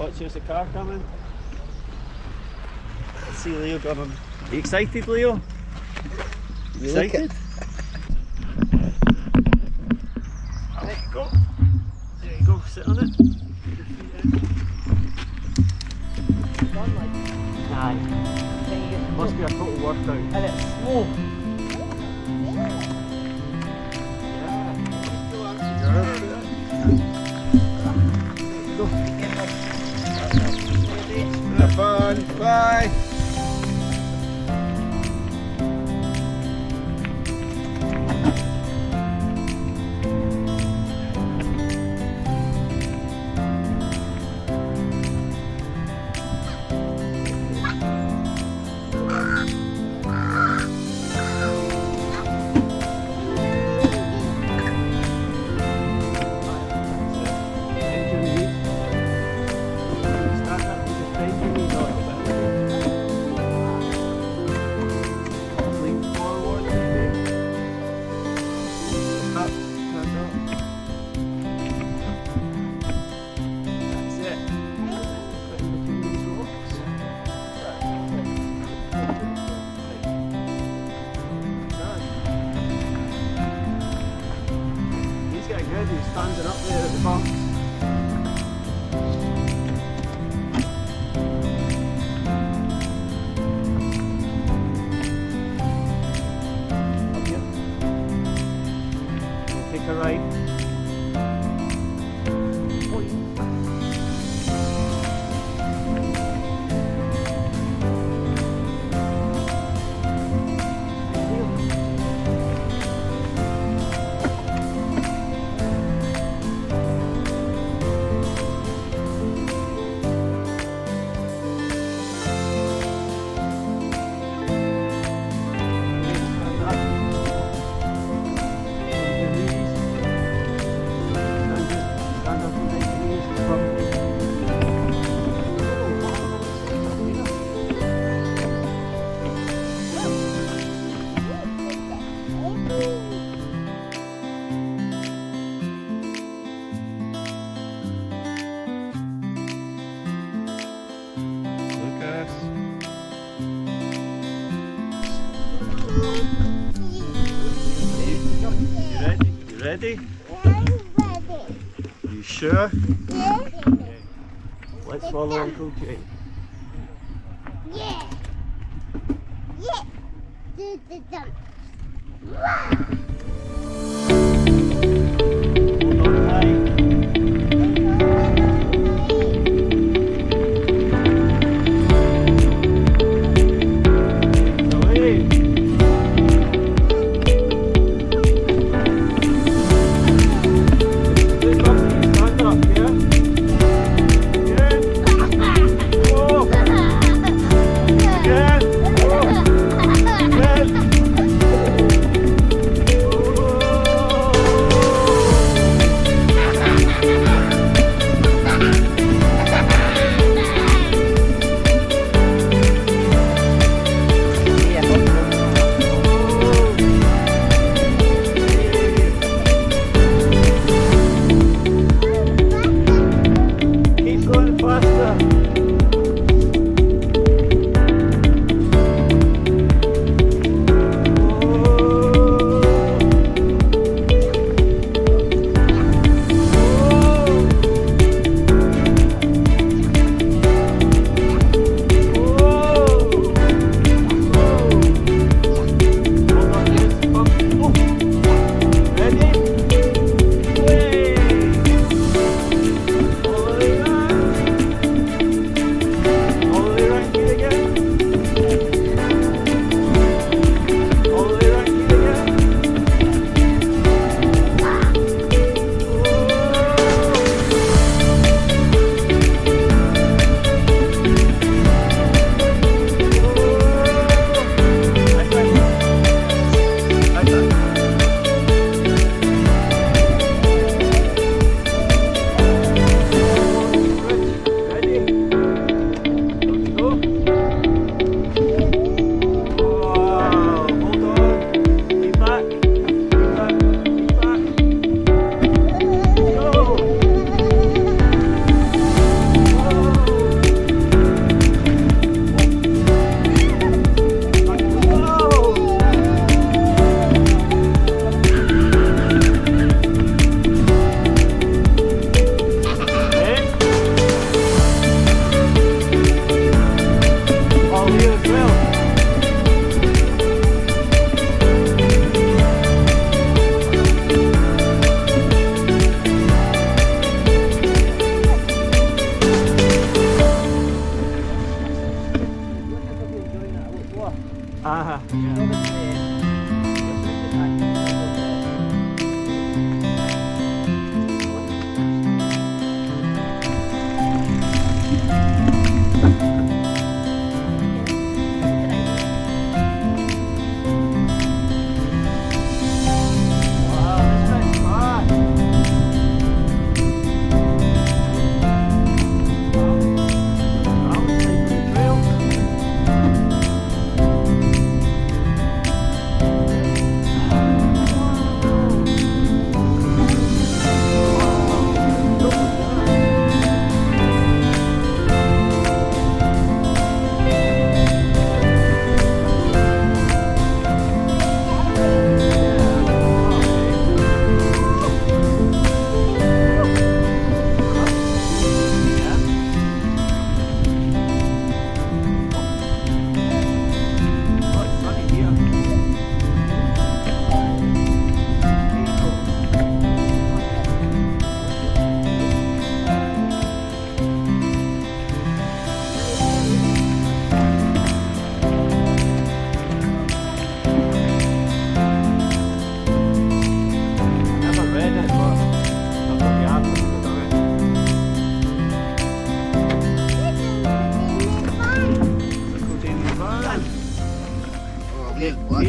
Watch, there's the car coming. Let's see Leo going on. Are you excited, Leo? Excited? There you go. There you go, sit on it. Aye. Must be a total workout. And it's slow. Go. Have fun. Bye. He's standing up there at the box. Up here. Take a right. Ready? You sure? Yeah. Okay. Let's follow Uncle Jay. Yeah. Yeah. Do the jump. Hold on tight. Feet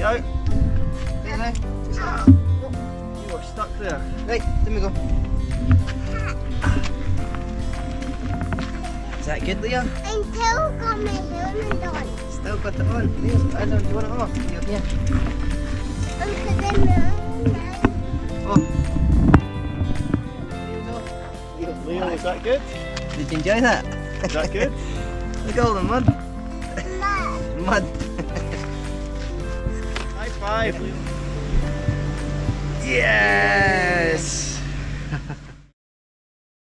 out. There. You are stuck there. Right, let me go. Is that good, Leon? I'm still got my helmet on. Still got it on. Leon, I don't, do you want it off? Yeah. I'm putting Oh. Leo, is that good? Did you enjoy that? Is that good? Look at all the mud. my Mud. High five, Leo. Yes!